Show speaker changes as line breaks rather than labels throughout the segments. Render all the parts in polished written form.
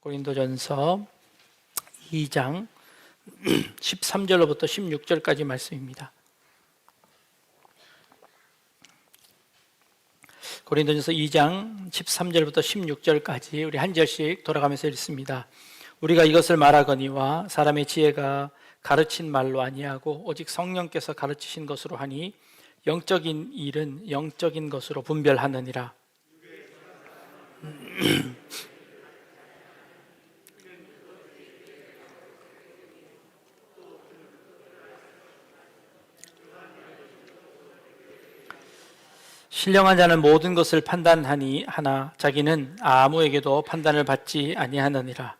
고린도전서 2장 13절로부터 16절까지 말씀입니다. 고린도전서 2장 13절부터 16절까지 우리 한 절씩 돌아가면서 읽습니다. 우리가 이것을 말하거니와 사람의 지혜가 가르친 말로 아니하고 오직 성령께서 가르치신 것으로 하니 영적인 일은 영적인 것으로 분별하느니라. 신령한 자는 모든 것을 판단하니 하나 자기는 아무에게도 판단을 받지 아니하느니라.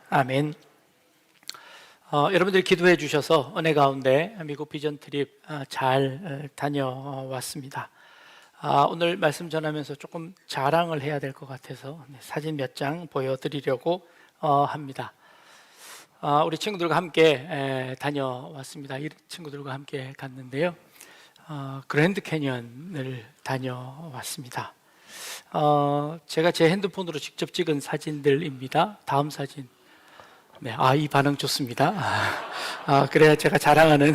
아멘. 여러분들이 기도해 주셔서 은혜 가운데 미국 비전 트립 잘 다녀왔습니다. 오늘 말씀 전하면서 조금 자랑을 해야 될 것 같아서 사진 몇 장 보여드리려고 합니다. 우리 친구들과 함께 다녀왔습니다. 이 친구들과 함께 갔는데요. 그랜드 캐년을 다녀왔습니다. 제가 제 핸드폰으로 직접 찍은 사진들입니다. 다음 사진. 네, 이 반응 좋습니다. 그래야 제가 자랑하는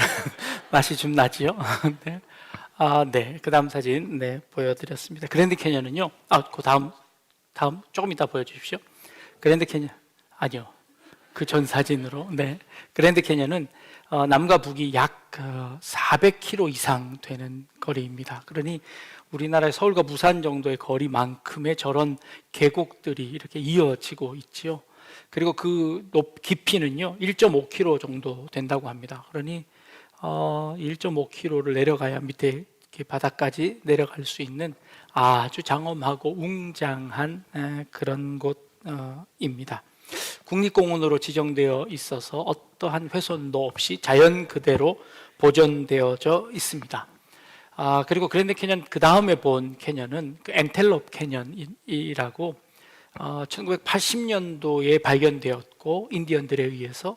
맛이 좀 나지요. 네. 네, 그 다음 사진, 네, 보여드렸습니다. 그랜드 캐년은요, 그 다음, 조금 이따 보여주십시오. 그랜드 캐년, 아니요. 그 전 사진으로, 네. 그랜드 캐년은 남과 북이 약 400km 이상 되는 거리입니다. 그러니 우리나라의 서울과 부산 정도의 거리만큼의 저런 계곡들이 이렇게 이어지고 있지요. 그리고 그 깊이는요 1.5km 정도 된다고 합니다. 그러니 1.5km를 내려가야 밑에 이렇게 바닥까지 내려갈 수 있는 아주 장엄하고 웅장한 그런 곳입니다. 국립공원으로 지정되어 있어서 어떠한 훼손도 없이 자연 그대로 보존되어져 있습니다. 그리고 그랜드 캐년 그 다음에 본 캐년은 그 엔텔롭 캐년이라고 1980년도에 발견되었고 인디언들에 의해서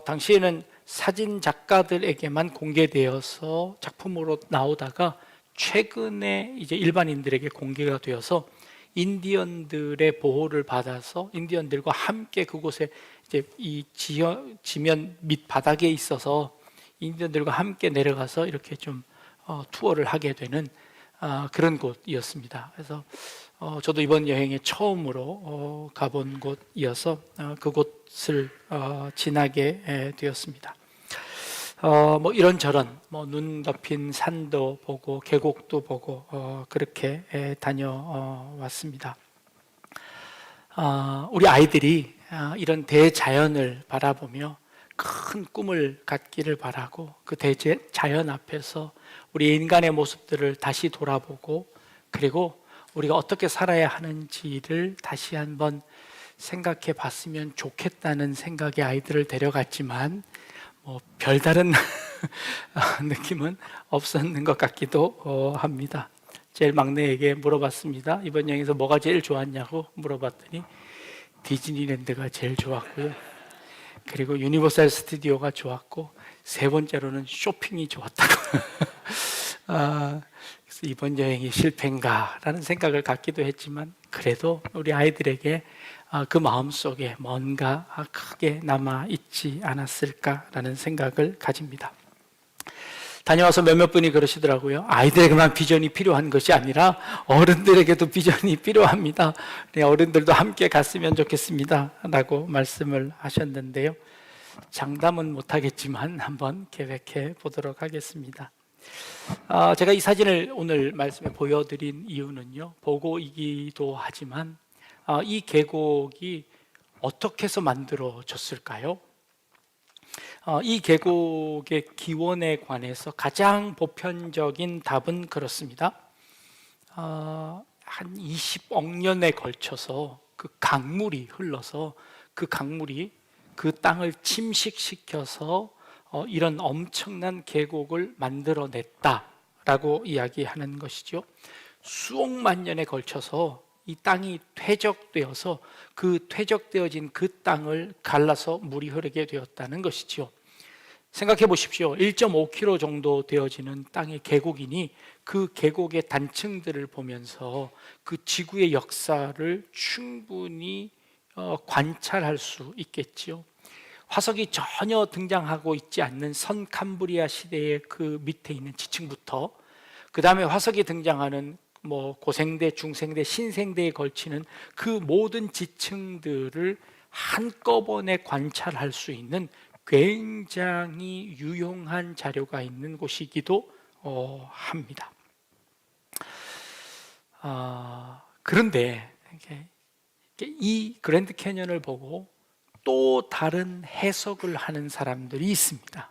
당시에는 사진 작가들에게만 공개되어서 작품으로 나오다가 최근에 이제 일반인들에게 공개가 되어서 인디언들의 보호를 받아서 인디언들과 함께 그곳에 이제 이 지면 밑 바닥에 있어서 인디언들과 함께 내려가서 이렇게 좀 투어를 하게 되는 그런 곳이었습니다. 그래서 저도 이번 여행에 처음으로 가본 곳이어서 그곳을 지나게 되었습니다. 뭐 이런저런 눈 덮인 산도 보고 계곡도 보고 그렇게 다녀왔습니다. 우리 아이들이 이런 대자연을 바라보며 큰 꿈을 갖기를 바라고 그 대자연 앞에서 우리 인간의 모습들을 다시 돌아보고 그리고 우리가 어떻게 살아야 하는지를 다시 한번 생각해 봤으면 좋겠다는 생각에 아이들을 데려갔지만 별다른 느낌은 없었는 것 같기도 합니다. 제일 막내에게 물어봤습니다. 이번 여행에서 뭐가 제일 좋았냐고 물어봤더니 디즈니랜드가 제일 좋았고요. 그리고 유니버설 스튜디오가 좋았고 세 번째로는 쇼핑이 좋았다고. 그래서 이번 여행이 실패인가라는 생각을 갖기도 했지만 그래도 우리 아이들에게 그 마음속에 뭔가 크게 남아있지 않았을까라는 생각을 가집니다. 다녀와서 몇몇 분이 그러시더라고요. 아이들에게만 비전이 필요한 것이 아니라 어른들에게도 비전이 필요합니다. 어른들도 함께 갔으면 좋겠습니다 라고 말씀을 하셨는데요. 장담은 못하겠지만 한번 계획해 보도록 하겠습니다. 제가 이 사진을 오늘 말씀에 보여드린 이유는요, 보고이기도 하지만 이 계곡이 어떻게 해서 만들어졌을까요? 이 계곡의 기원에 관해서 가장 보편적인 답은 그렇습니다. 한 20억 년에 걸쳐서 그 강물이 흘러서 그 강물이 그 땅을 침식시켜서 이런 엄청난 계곡을 만들어냈다라고 이야기하는 것이죠. 수억만 년에 걸쳐서 이 땅이 퇴적되어서 그 퇴적되어진 그 땅을 갈라서 물이 흐르게 되었다는 것이죠. 생각해 보십시오. 1.5km 정도 되어지는 땅의 계곡이니 그 계곡의 단층들을 보면서 그 지구의 역사를 충분히 관찰할 수 있겠지요. 화석이 전혀 등장하고 있지 않는 선캄브리아 시대의 그 밑에 있는 지층부터 그 다음에 화석이 등장하는 고생대, 중생대, 신생대에 걸치는 그 모든 지층들을 한꺼번에 관찰할 수 있는 굉장히 유용한 자료가 있는 곳이기도 합니다. 그런데 이 그랜드 캐년을 보고 또 다른 해석을 하는 사람들이 있습니다.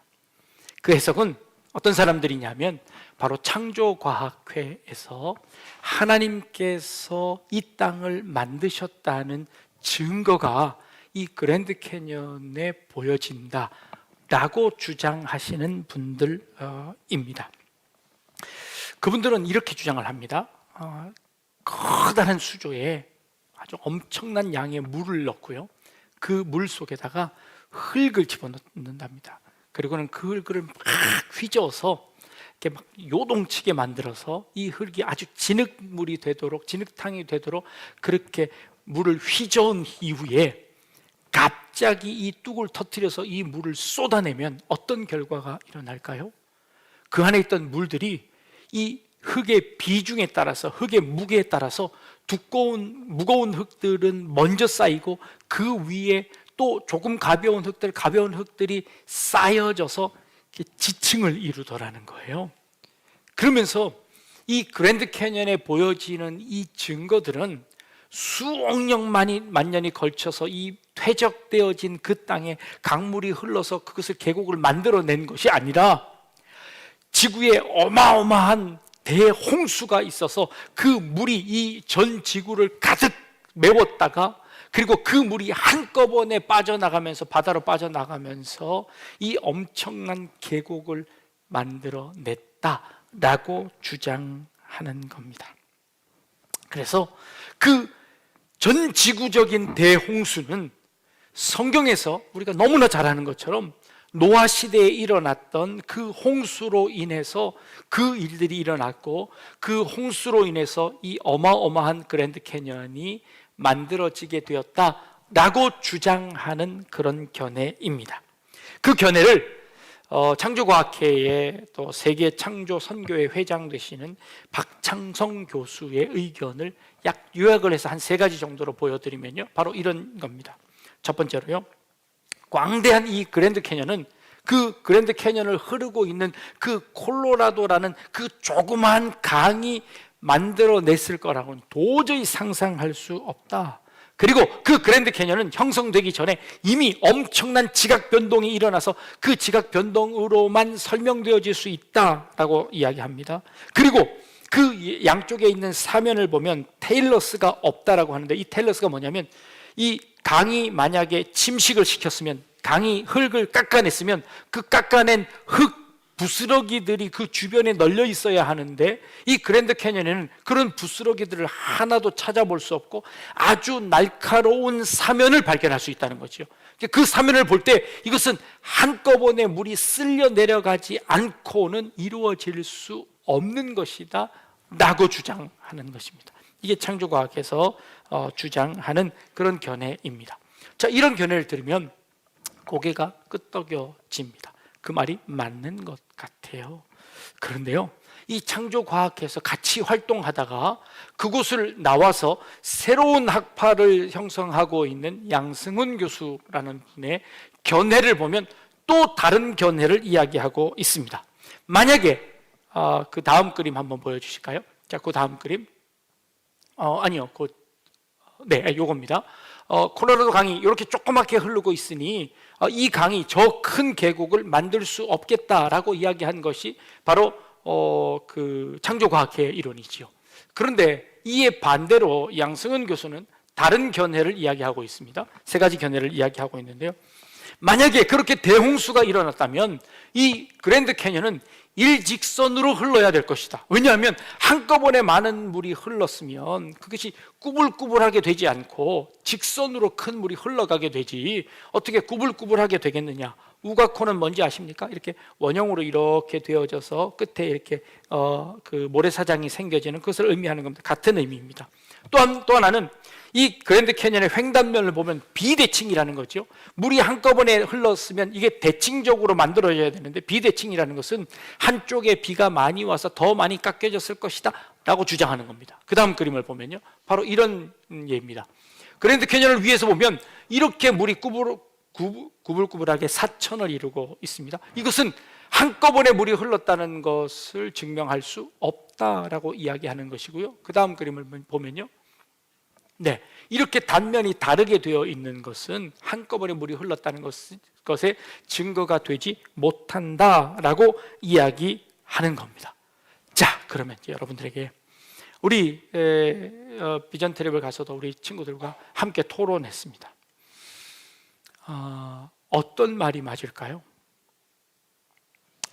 그 해석은 어떤 사람들이냐면 바로 창조과학회에서 하나님께서 이 땅을 만드셨다는 증거가 이 그랜드 캐년에 보여진다라고 주장하시는 분들입니다. 그분들은 이렇게 주장을 합니다. 커다란 수조에 아주 엄청난 양의 물을 넣고요, 그 물 속에다가 흙을 집어넣는답니다. 그리고는 그 흙을 막 휘저어서 이렇게 막 요동치게 만들어서 이 흙이 아주 진흙탕이 되도록 그렇게 물을 휘저은 이후에 갑자기 이 뚝을 터뜨려서 이 물을 쏟아내면 어떤 결과가 일어날까요? 그 안에 있던 물들이 이 흙의 비중에 따라서, 흙의 무게에 따라서 무거운 흙들은 먼저 쌓이고 그 위에 또 조금 가벼운 흙들이 쌓여져서 지층을 이루더라는 거예요. 그러면서 이 그랜드 캐년에 보여지는 이 증거들은 수억 만 년이 걸쳐서 이 퇴적되어진 그 땅에 강물이 흘러서 그것을 계곡을 만들어낸 것이 아니라 지구에 어마어마한 대홍수가 있어서 그 물이 이 전 지구를 가득 메웠다가, 그리고 그 물이 한꺼번에 바다로 빠져나가면서 이 엄청난 계곡을 만들어냈다라고 주장하는 겁니다. 그래서 그 전 지구적인 대홍수는 성경에서 우리가 너무나 잘 아는 것처럼 노아 시대에 일어났던 그 홍수로 인해서 그 일들이 일어났고, 그 홍수로 인해서 이 어마어마한 그랜드 캐년이 만들어지게 되었다라고 주장하는 그런 견해입니다. 그 견해를 창조과학회의 또 세계 창조 선교회 회장 되시는 박창성 교수의 의견을 요약을 해서 한 3가지 정도로 보여드리면요, 바로 이런 겁니다. 첫 번째로요, 광대한 이 그랜드 캐년은 그 그랜드 캐년을 흐르고 있는 그 콜로라도라는 그 조그마한 강이 만들어냈을 거라고는 도저히 상상할 수 없다. 그리고 그 그랜드 캐년은 형성되기 전에 이미 엄청난 지각 변동이 일어나서 그 지각 변동으로만 설명되어질 수 있다라고 이야기합니다. 그리고 그 양쪽에 있는 사면을 보면 테일러스가 없다라고 하는데, 이 테일러스가 뭐냐면, 이 강이 만약에 침식을 시켰으면, 강이 흙을 깎아냈으면 그 깎아낸 흙 부스러기들이 그 주변에 널려 있어야 하는데, 이 그랜드 캐년에는 그런 부스러기들을 하나도 찾아볼 수 없고 아주 날카로운 사면을 발견할 수 있다는 거죠. 그 사면을 볼 때 이것은 한꺼번에 물이 쓸려 내려가지 않고는 이루어질 수 없는 것이다 라고 주장하는 것입니다. 이게 창조과학에서 주장하는 그런 견해입니다. 자, 이런 견해를 들으면 고개가 끄덕여집니다. 그 말이 맞는 것 같아요. 그런데요, 이 창조과학에서 같이 활동하다가 그곳을 나와서 새로운 학파를 형성하고 있는 양승훈 교수라는 분의 견해를 보면 또 다른 견해를 이야기하고 있습니다. 만약에 그 다음 그림 한번 보여주실까요? 자, 그 다음 그림. 요겁니다. 콜로라도 강이 이렇게 조그맣게 흐르고 있으니 이 강이 저 큰 계곡을 만들 수 없겠다라고 이야기한 것이 바로 그 창조과학의 이론이지요. 그런데 이에 반대로 양승은 교수는 다른 견해를 이야기하고 있습니다. 3가지 견해를 이야기하고 있는데요. 만약에 그렇게 대홍수가 일어났다면 이 그랜드 캐년은 일직선으로 흘러야 될 것이다. 왜냐하면 한꺼번에 많은 물이 흘렀으면 그것이 꾸불꾸불하게 되지 않고 직선으로 큰 물이 흘러가게 되지 어떻게 꾸불꾸불하게 되겠느냐. 우가코는 뭔지 아십니까? 이렇게 원형으로 이렇게 되어져서 끝에 이렇게 그 모래사장이 생겨지는 그것을 의미하는 겁니다. 같은 의미입니다. 또 하나는 이 그랜드 캐년의 횡단면을 보면 비대칭이라는 거죠. 물이 한꺼번에 흘렀으면 이게 대칭적으로 만들어져야 되는데 비대칭이라는 것은 한쪽에 비가 많이 와서 더 많이 깎여졌을 것이다 라고 주장하는 겁니다. 그 다음 그림을 보면요, 바로 이런 예입니다. 그랜드 캐년을 위에서 보면 이렇게 물이 구불구불하게 사천을 이루고 있습니다. 이것은 한꺼번에 물이 흘렀다는 것을 증명할 수 없다라고 이야기하는 것이고요. 그 다음 그림을 보면요, 네, 이렇게 단면이 다르게 되어 있는 것은 한꺼번에 물이 흘렀다는 것에 증거가 되지 못한다라고 이야기하는 겁니다. 자, 그러면 이제 여러분들에게 우리 비전 트립을 가서도 우리 친구들과 함께 토론했습니다. 어떤 말이 맞을까요?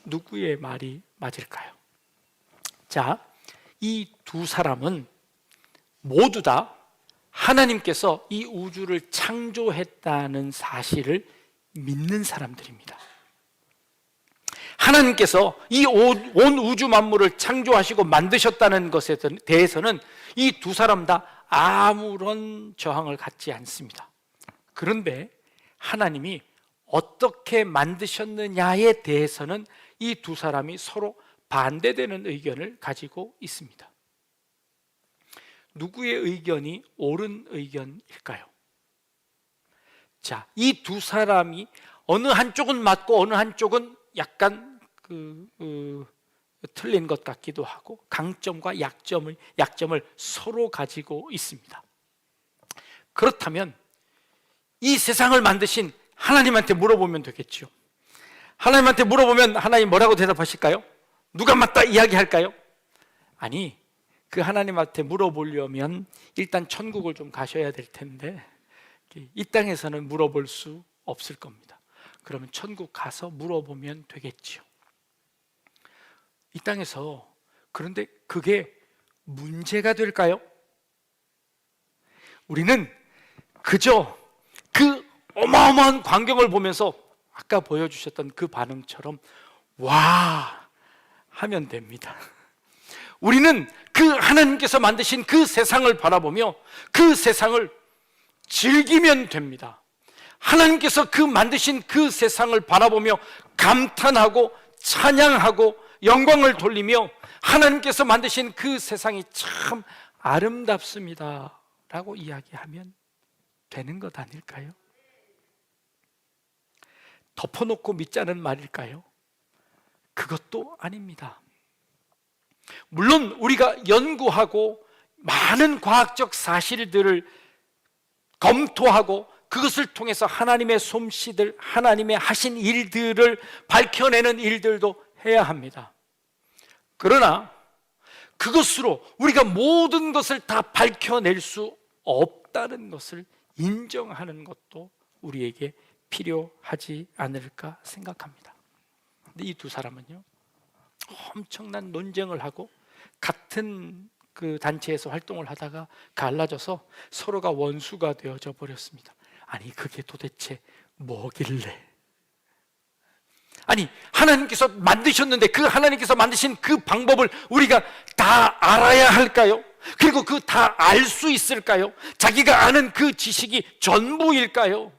누구의 말이 맞을까요? 자, 이 두 사람은 모두 다 하나님께서 이 우주를 창조했다는 사실을 믿는 사람들입니다. 하나님께서 이 온 우주 만물을 창조하시고 만드셨다는 것에 대해서는 이 두 사람 다 아무런 저항을 갖지 않습니다. 그런데 하나님이 어떻게 만드셨느냐에 대해서는 이 두 사람이 서로 반대되는 의견을 가지고 있습니다. 누구의 의견이 옳은 의견일까요? 자, 이 두 사람이 어느 한쪽은 맞고 어느 한쪽은 약간 틀린 것 같기도 하고 강점과 약점을 서로 가지고 있습니다. 그렇다면 이 세상을 만드신 하나님한테 물어보면 되겠죠. 하나님한테 물어보면 하나님 뭐라고 대답하실까요? 누가 맞다 이야기할까요? 아니, 그 하나님한테 물어보려면 일단 천국을 좀 가셔야 될 텐데 이 땅에서는 물어볼 수 없을 겁니다. 그러면 천국 가서 물어보면 되겠죠. 이 땅에서 그런데 그게 문제가 될까요? 우리는 그저 그 어마어마한 광경을 보면서 아까 보여주셨던 그 반응처럼 와 하면 됩니다. 우리는 그 하나님께서 만드신 그 세상을 바라보며 그 세상을 즐기면 됩니다. 하나님께서 그 만드신 그 세상을 바라보며 감탄하고 찬양하고 영광을 돌리며 하나님께서 만드신 그 세상이 참 아름답습니다 라고 이야기하면 되는 것 아닐까요? 덮어놓고 믿자는 말일까요? 그것도 아닙니다. 물론 우리가 연구하고 많은 과학적 사실들을 검토하고 그것을 통해서 하나님의 솜씨들, 하나님의 하신 일들을 밝혀내는 일들도 해야 합니다. 그러나 그것으로 우리가 모든 것을 다 밝혀낼 수 없다는 것을 인정하는 것도 우리에게 필요하지 않을까 생각합니다. 근데 이 두 사람은요, 엄청난 논쟁을 하고 같은 그 단체에서 활동을 하다가 갈라져서 서로가 원수가 되어져 버렸습니다. 아니, 그게 도대체 뭐길래? 아니, 하나님께서 만드셨는데 그 하나님께서 만드신 그 방법을 우리가 다 알아야 할까요? 그리고 그 다 알 수 있을까요? 자기가 아는 그 지식이 전부일까요?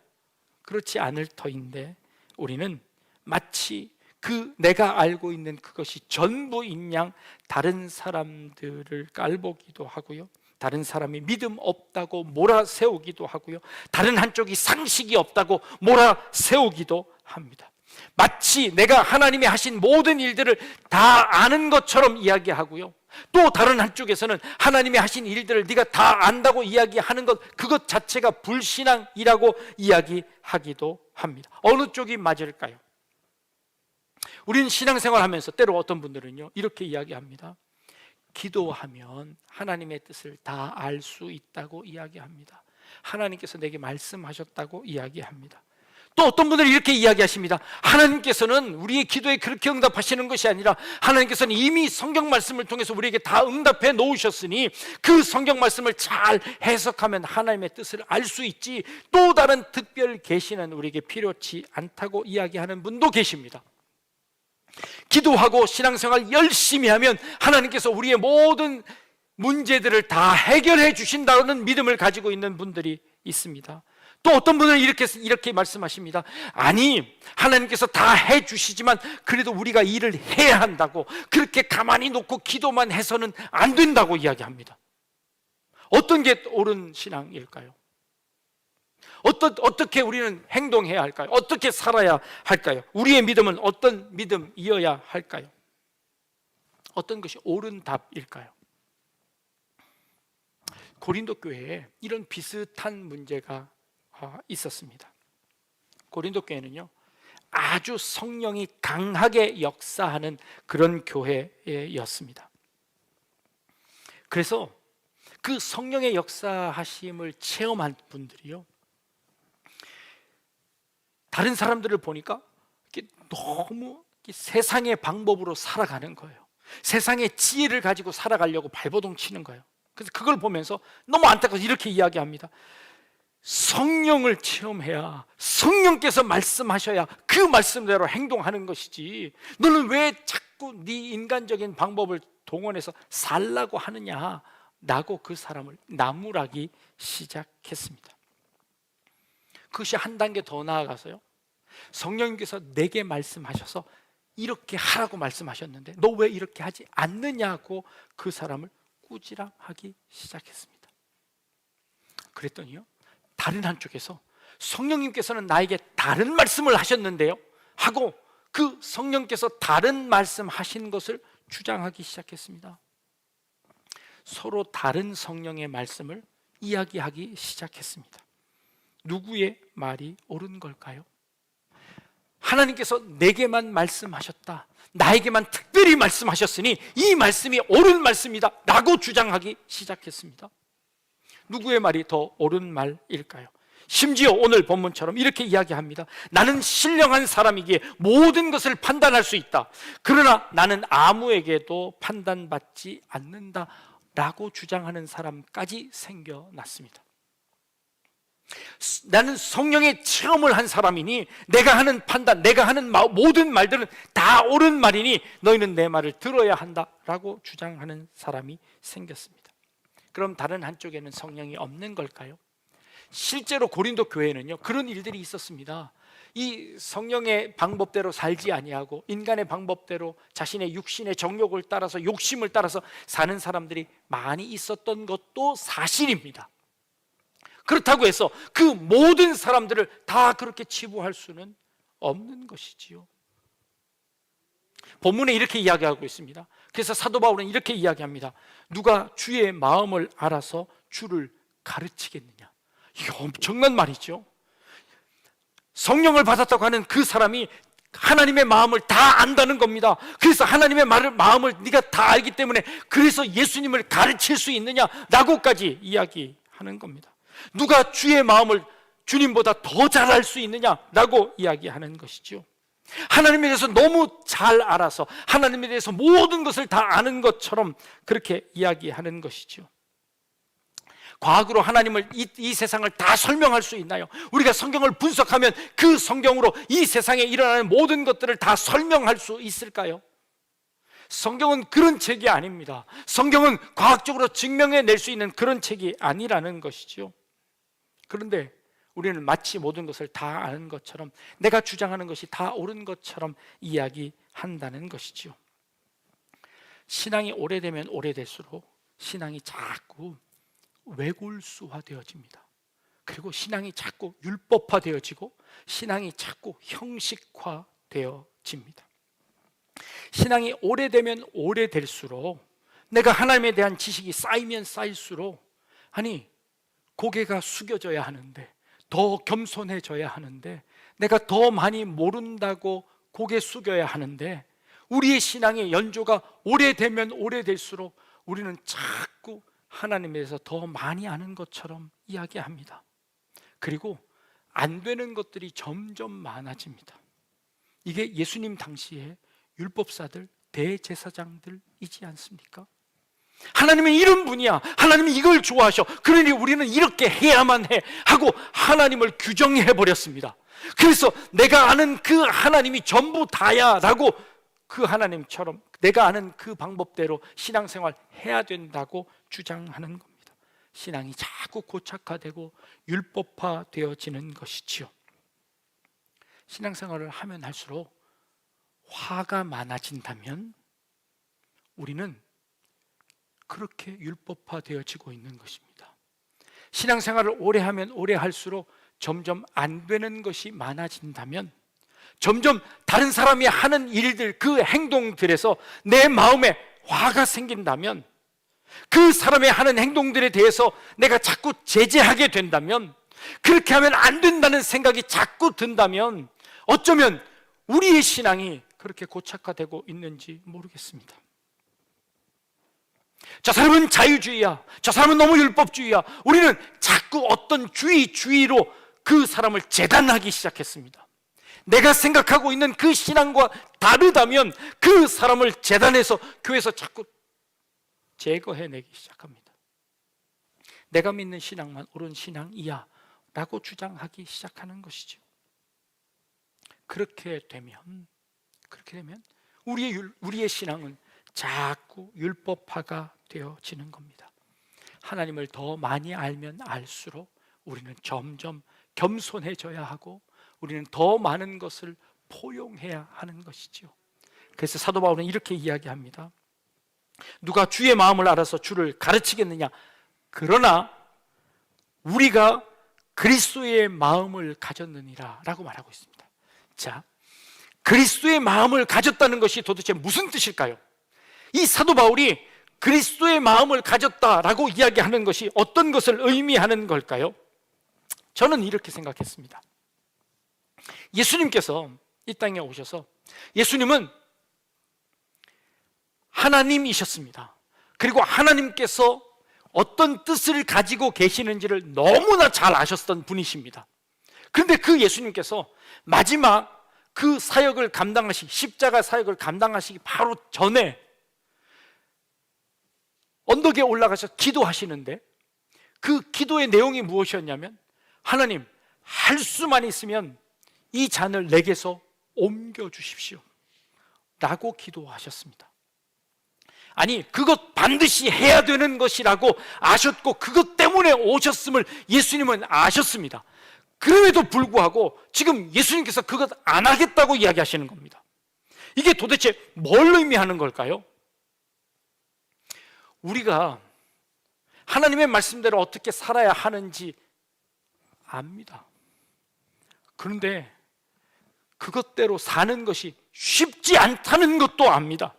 그렇지 않을 터인데 우리는 마치 그 내가 알고 있는 그것이 전부인 양 다른 사람들을 깔보기도 하고요, 다른 사람이 믿음 없다고 몰아세우기도 하고요, 다른 한쪽이 상식이 없다고 몰아세우기도 합니다. 마치 내가 하나님이 하신 모든 일들을 다 아는 것처럼 이야기하고요, 또 다른 한쪽에서는 하나님이 하신 일들을 네가 다 안다고 이야기하는 것, 그것 자체가 불신앙이라고 이야기하기도 합니다. 어느 쪽이 맞을까요? 우리는 신앙생활 하면서 때로 어떤 분들은요 이렇게 이야기합니다. 기도하면 하나님의 뜻을 다 알 수 있다고 이야기합니다. 하나님께서 내게 말씀하셨다고 이야기합니다. 또 어떤 분들이 이렇게 이야기하십니다. 하나님께서는 우리의 기도에 그렇게 응답하시는 것이 아니라 하나님께서는 이미 성경 말씀을 통해서 우리에게 다 응답해 놓으셨으니 그 성경 말씀을 잘 해석하면 하나님의 뜻을 알 수 있지, 또 다른 특별 계시는 우리에게 필요치 않다고 이야기하는 분도 계십니다. 기도하고 신앙생활 열심히 하면 하나님께서 우리의 모든 문제들을 다 해결해 주신다는 믿음을 가지고 있는 분들이 있습니다. 또 어떤 분은 이렇게 말씀하십니다. 아니, 하나님께서 다 해주시지만 그래도 우리가 일을 해야 한다고, 그렇게 가만히 놓고 기도만 해서는 안 된다고 이야기합니다. 어떤 게 옳은 신앙일까요? 어떻게 우리는 행동해야 할까요? 어떻게 살아야 할까요? 우리의 믿음은 어떤 믿음이어야 할까요? 어떤 것이 옳은 답일까요? 고린도 교회에 이런 비슷한 문제가 있었습니다. 고린도 교회는요, 아주 성령이 강하게 역사하는 그런 교회였습니다. 그래서 그 성령의 역사하심을 체험한 분들이요, 다른 사람들을 보니까 너무 세상의 방법으로 살아가는 거예요. 세상의 지혜를 가지고 살아가려고 발버둥 치는 거예요. 그래서 그걸 보면서 너무 안타까워서 이렇게 이야기합니다. 성령을 체험해야, 성령께서 말씀하셔야 그 말씀대로 행동하는 것이지, 너는 왜 자꾸 네 인간적인 방법을 동원해서 살라고 하느냐 라고 그 사람을 나무라기 시작했습니다. 그것이 한 단계 더 나아가서요, 성령님께서 내게 말씀하셔서 이렇게 하라고 말씀하셨는데 너 왜 이렇게 하지 않느냐고 그 사람을 꾸지람하기 시작했습니다. 그랬더니요, 다른 한쪽에서 성령님께서는 나에게 다른 말씀을 하셨는데요 하고 그 성령께서 다른 말씀하신 것을 주장하기 시작했습니다. 서로 다른 성령의 말씀을 이야기하기 시작했습니다. 누구의 말이 옳은 걸까요? 하나님께서 내게만 말씀하셨다, 나에게만 특별히 말씀하셨으니 이 말씀이 옳은 말씀이다 라고 주장하기 시작했습니다. 누구의 말이 더 옳은 말일까요? 심지어 오늘 본문처럼 이렇게 이야기합니다. 나는 신령한 사람이기에 모든 것을 판단할 수 있다, 그러나 나는 아무에게도 판단받지 않는다 라고 주장하는 사람까지 생겨났습니다. 나는 성령의 체험을 한 사람이니 내가 하는 판단, 내가 하는 모든 말들은 다 옳은 말이니 너희는 내 말을 들어야 한다라고 주장하는 사람이 생겼습니다. 그럼 다른 한쪽에는 성령이 없는 걸까요? 실제로 고린도 교회는요, 그런 일들이 있었습니다. 이 성령의 방법대로 살지 아니하고 인간의 방법대로 자신의 육신의 정욕을 따라서, 욕심을 따라서 사는 사람들이 많이 있었던 것도 사실입니다. 그렇다고 해서 그 모든 사람들을 다 그렇게 치부할 수는 없는 것이지요. 본문에 이렇게 이야기하고 있습니다. 그래서 사도 바울은 이렇게 이야기합니다. 누가 주의 마음을 알아서 주를 가르치겠느냐. 이게 엄청난 말이죠. 성령을 받았다고 하는 그 사람이 하나님의 마음을 다 안다는 겁니다. 그래서 하나님의 마음을 네가 다 알기 때문에 그래서 예수님을 가르칠 수 있느냐라고까지 이야기하는 겁니다. 누가 주의 마음을 주님보다 더 잘 알 수 있느냐라고 이야기하는 것이죠. 하나님에 대해서 너무 잘 알아서 하나님에 대해서 모든 것을 다 아는 것처럼 그렇게 이야기하는 것이죠. 과학으로 하나님을 이 세상을 다 설명할 수 있나요? 우리가 성경을 분석하면 그 성경으로 이 세상에 일어나는 모든 것들을 다 설명할 수 있을까요? 성경은 그런 책이 아닙니다. 성경은 과학적으로 증명해낼 수 있는 그런 책이 아니라는 것이죠. 그런데 우리는 마치 모든 것을 다 아는 것처럼, 내가 주장하는 것이 다 옳은 것처럼 이야기한다는 것이죠. 신앙이 오래되면 오래될수록 신앙이 자꾸 외골수화되어집니다. 그리고 신앙이 자꾸 율법화되어지고 신앙이 자꾸 형식화되어집니다. 신앙이 오래되면 오래될수록, 내가 하나님에 대한 지식이 쌓이면 쌓일수록, 아니 고개가 숙여져야 하는데, 더 겸손해져야 하는데, 내가 더 많이 모른다고 고개 숙여야 하는데, 우리의 신앙의 연조가 오래되면 오래될수록 우리는 자꾸 하나님에 대해서 더 많이 아는 것처럼 이야기합니다. 그리고 안 되는 것들이 점점 많아집니다. 이게 예수님 당시에 율법사들, 대제사장들이지 않습니까? 하나님은 이런 분이야, 하나님이 이걸 좋아하셔, 그러니 우리는 이렇게 해야만 해 하고 하나님을 규정해 버렸습니다. 그래서 내가 아는 그 하나님이 전부 다야 라고 그 하나님처럼 내가 아는 그 방법대로 신앙생활 해야 된다고 주장하는 겁니다. 신앙이 자꾸 고착화되고 율법화 되어지는 것이지요. 신앙생활을 하면 할수록 화가 많아진다면 우리는 그렇게 율법화 되어지고 있는 것입니다. 신앙생활을 오래 하면 오래 할수록 점점 안 되는 것이 많아진다면, 점점 다른 사람이 하는 일들, 그 행동들에서 내 마음에 화가 생긴다면, 그 사람의 하는 행동들에 대해서 내가 자꾸 제재하게 된다면, 그렇게 하면 안 된다는 생각이 자꾸 든다면 어쩌면 우리의 신앙이 그렇게 고착화되고 있는지 모르겠습니다. 저 사람은 자유주의야, 저 사람은 너무 율법주의야, 우리는 자꾸 어떤 주의로 그 사람을 재단하기 시작했습니다. 내가 생각하고 있는 그 신앙과 다르다면 그 사람을 재단해서 교회에서 자꾸 제거해내기 시작합니다. 내가 믿는 신앙만 옳은 신앙이야 라고 주장하기 시작하는 것이죠. 그렇게 되면 우리의 신앙은 자꾸 율법화가 되어지는 겁니다. 하나님을 더 많이 알면 알수록 우리는 점점 겸손해져야 하고 우리는 더 많은 것을 포용해야 하는 것이죠. 그래서 사도 바울은 이렇게 이야기합니다. 누가 주의 마음을 알아서 주를 가르치겠느냐? 그러나 우리가 그리스도의 마음을 가졌느니라 라고 말하고 있습니다. 자, 그리스도의 마음을 가졌다는 것이 도대체 무슨 뜻일까요? 이 사도 바울이 그리스도의 마음을 가졌다라고 이야기하는 것이 어떤 것을 의미하는 걸까요? 저는 이렇게 생각했습니다. 예수님께서 이 땅에 오셔서, 예수님은 하나님이셨습니다. 그리고 하나님께서 어떤 뜻을 가지고 계시는지를 너무나 잘 아셨던 분이십니다. 그런데 그 예수님께서 마지막 그 사역을 십자가 사역을 감당하시기 바로 전에 언덕에 올라가서 기도하시는데, 그 기도의 내용이 무엇이었냐면, 하나님, 할 수만 있으면 이 잔을 내게서 옮겨주십시오 라고 기도하셨습니다. 아니, 그것 반드시 해야 되는 것이라고 아셨고 그것 때문에 오셨음을 예수님은 아셨습니다. 그럼에도 불구하고 지금 예수님께서 그것 안 하겠다고 이야기하시는 겁니다. 이게 도대체 뭘 의미하는 걸까요? 우리가 하나님의 말씀대로 어떻게 살아야 하는지 압니다. 그런데 그것대로 사는 것이 쉽지 않다는 것도 압니다.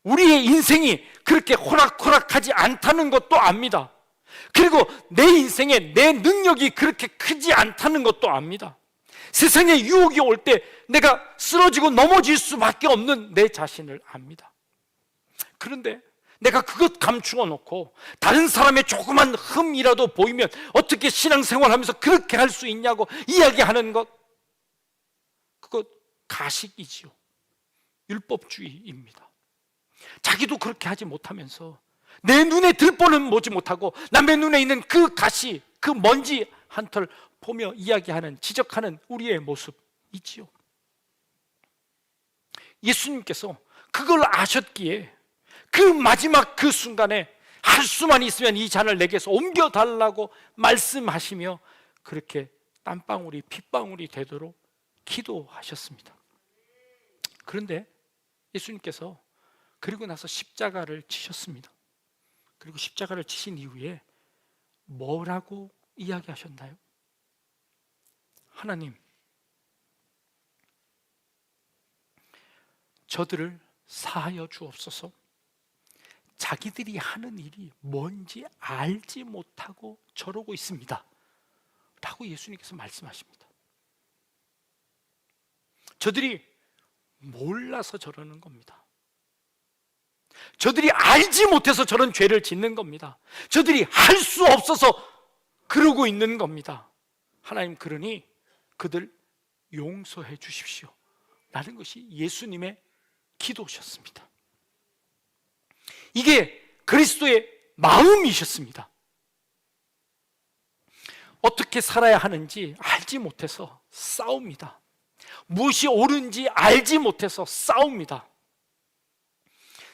우리의 인생이 그렇게 호락호락하지 않다는 것도 압니다. 그리고 내 인생에 내 능력이 그렇게 크지 않다는 것도 압니다. 세상에 유혹이 올 때 내가 쓰러지고 넘어질 수밖에 없는 내 자신을 압니다. 그런데 내가 그것 감추어 놓고 다른 사람의 조그만 흠이라도 보이면 어떻게 신앙생활하면서 그렇게 할 수 있냐고 이야기하는 것, 그것 가식이지요. 율법주의입니다. 자기도 그렇게 하지 못하면서 내 눈에 들보는 보지 못하고 남의 눈에 있는 그 가시, 그 먼지 한 털 보며 이야기하는, 지적하는 우리의 모습이지요. 예수님께서 그걸 아셨기에 그 마지막 그 순간에 할 수만 있으면 이 잔을 내게서 옮겨달라고 말씀하시며 그렇게 땀방울이 핏방울이 되도록 기도하셨습니다. 그런데 예수님께서 그리고 나서 십자가를 치셨습니다. 그리고 십자가를 치신 이후에 뭐라고 이야기하셨나요? 하나님, 저들을 사하여 주옵소서. 자기들이 하는 일이 뭔지 알지 못하고 저러고 있습니다 라고 예수님께서 말씀하십니다. 저들이 몰라서 저러는 겁니다. 저들이 알지 못해서 저런 죄를 짓는 겁니다. 저들이 할 수 없어서 그러고 있는 겁니다. 하나님 그러니 그들 용서해 주십시오 라는 것이 예수님의 기도셨습니다. 이게 그리스도의 마음이셨습니다. 어떻게 살아야 하는지 알지 못해서 싸웁니다. 무엇이 옳은지 알지 못해서 싸웁니다.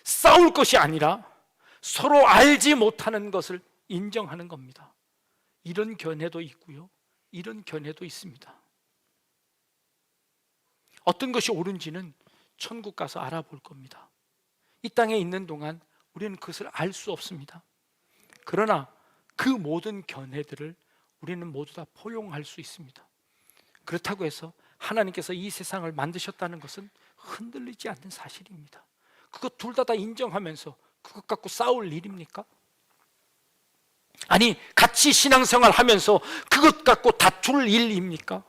싸울 것이 아니라 서로 알지 못하는 것을 인정하는 겁니다. 이런 견해도 있고요, 이런 견해도 있습니다. 어떤 것이 옳은지는 천국 가서 알아볼 겁니다. 이 땅에 있는 동안 우리는 그것을 알 수 없습니다. 그러나 그 모든 견해들을 우리는 모두 다 포용할 수 있습니다. 그렇다고 해서 하나님께서 이 세상을 만드셨다는 것은 흔들리지 않는 사실입니다. 그것 둘 다 인정하면서 그것 갖고 싸울 일입니까? 아니, 같이 신앙생활 하면서 그것 갖고 다툴 일입니까?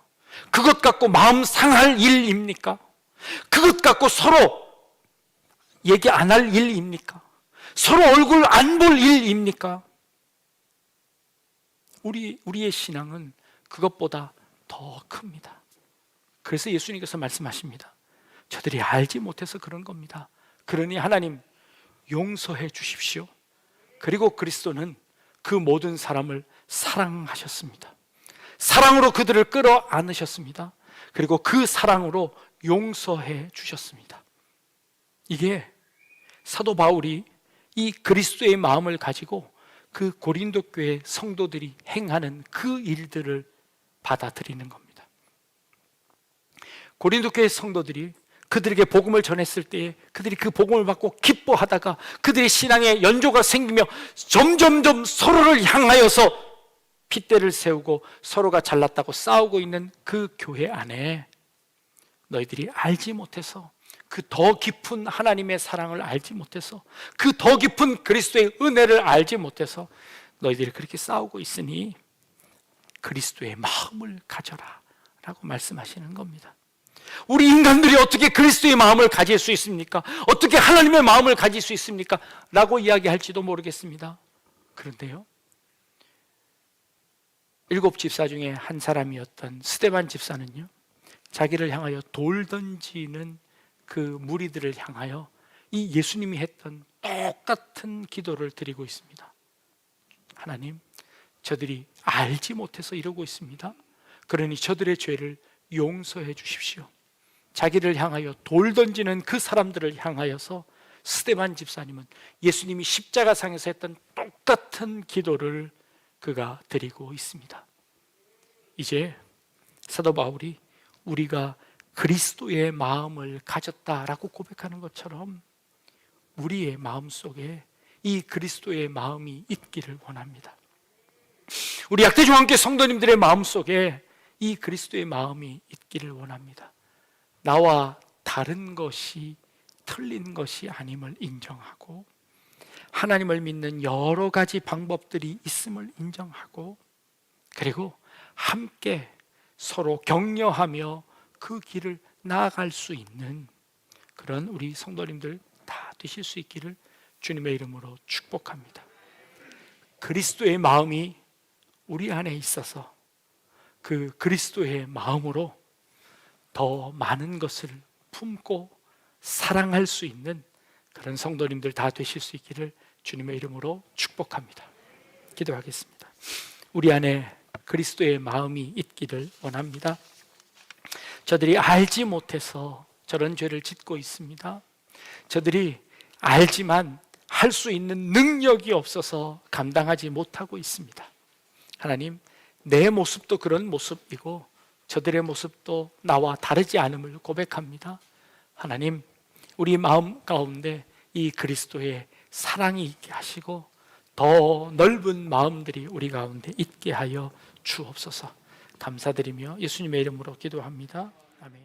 그것 갖고 마음 상할 일입니까? 그것 갖고 서로 얘기 안 할 일입니까? 서로 얼굴 안 볼 일입니까? 우리의 신앙은 그것보다 더 큽니다. 그래서 예수님께서 말씀하십니다. 저들이 알지 못해서 그런 겁니다. 그러니 하나님 용서해 주십시오. 그리고 그리스도는 그 모든 사람을 사랑하셨습니다. 사랑으로 그들을 끌어안으셨습니다. 그리고 그 사랑으로 용서해 주셨습니다. 이게 사도 바울이 이 그리스도의 마음을 가지고 그 고린도 교회 성도들이 행하는 그 일들을 받아들이는 겁니다. 고린도 교회 성도들이 그들에게 복음을 전했을 때에 그들이 그 복음을 받고 기뻐하다가 그들의 신앙에 연조가 생기며 점점점 서로를 향하여서 핏대를 세우고 서로가 잘났다고 싸우고 있는 그 교회 안에 너희들이 알지 못해서 그 더 깊은 하나님의 사랑을 알지 못해서 그 더 깊은 그리스도의 은혜를 알지 못해서 너희들이 그렇게 싸우고 있으니 그리스도의 마음을 가져라 라고 말씀하시는 겁니다. 우리 인간들이 어떻게 그리스도의 마음을 가질 수 있습니까? 어떻게 하나님의 마음을 가질 수 있습니까? 라고 이야기할지도 모르겠습니다. 그런데요, 7 집사 중에 한 사람이었던 스데반 집사는요, 자기를 향하여 돌 던지는 그 무리들을 향하여 이 예수님이 했던 똑같은 기도를 드리고 있습니다. 하나님, 저들이 알지 못해서 이러고 있습니다. 그러니 저들의 죄를 용서해 주십시오. 자기를 향하여 돌 던지는 그 사람들을 향하여서 스데반 집사님은 예수님이 십자가상에서 했던 똑같은 기도를 그가 드리고 있습니다. 이제 사도 바울이 우리가 그리스도의 마음을 가졌다라고 고백하는 것처럼 우리의 마음 속에 이 그리스도의 마음이 있기를 원합니다. 우리 약대중앙교회 성도님들의 마음 속에 이 그리스도의 마음이 있기를 원합니다. 나와 다른 것이 틀린 것이 아님을 인정하고 하나님을 믿는 여러 가지 방법들이 있음을 인정하고 그리고 함께 서로 격려하며 그 길을 나아갈 수 있는 그런 우리 성도님들 다 되실 수 있기를 주님의 이름으로 축복합니다. 그리스도의 마음이 우리 안에 있어서 그 그리스도의 마음으로 더 많은 것을 품고 사랑할 수 있는 그런 성도님들 다 되실 수 있기를 주님의 이름으로 축복합니다. 기도하겠습니다. 우리 안에 그리스도의 마음이 있기를 원합니다. 저들이 알지 못해서 저런 죄를 짓고 있습니다. 저들이 알지만 할 수 있는 능력이 없어서 감당하지 못하고 있습니다. 하나님, 내 모습도 그런 모습이고 저들의 모습도 나와 다르지 않음을 고백합니다. 하나님, 우리 마음 가운데 이 그리스도의 사랑이 있게 하시고 더 넓은 마음들이 우리 가운데 있게 하여 주옵소서. 감사드리며 예수님의 이름으로 기도합니다. 아멘.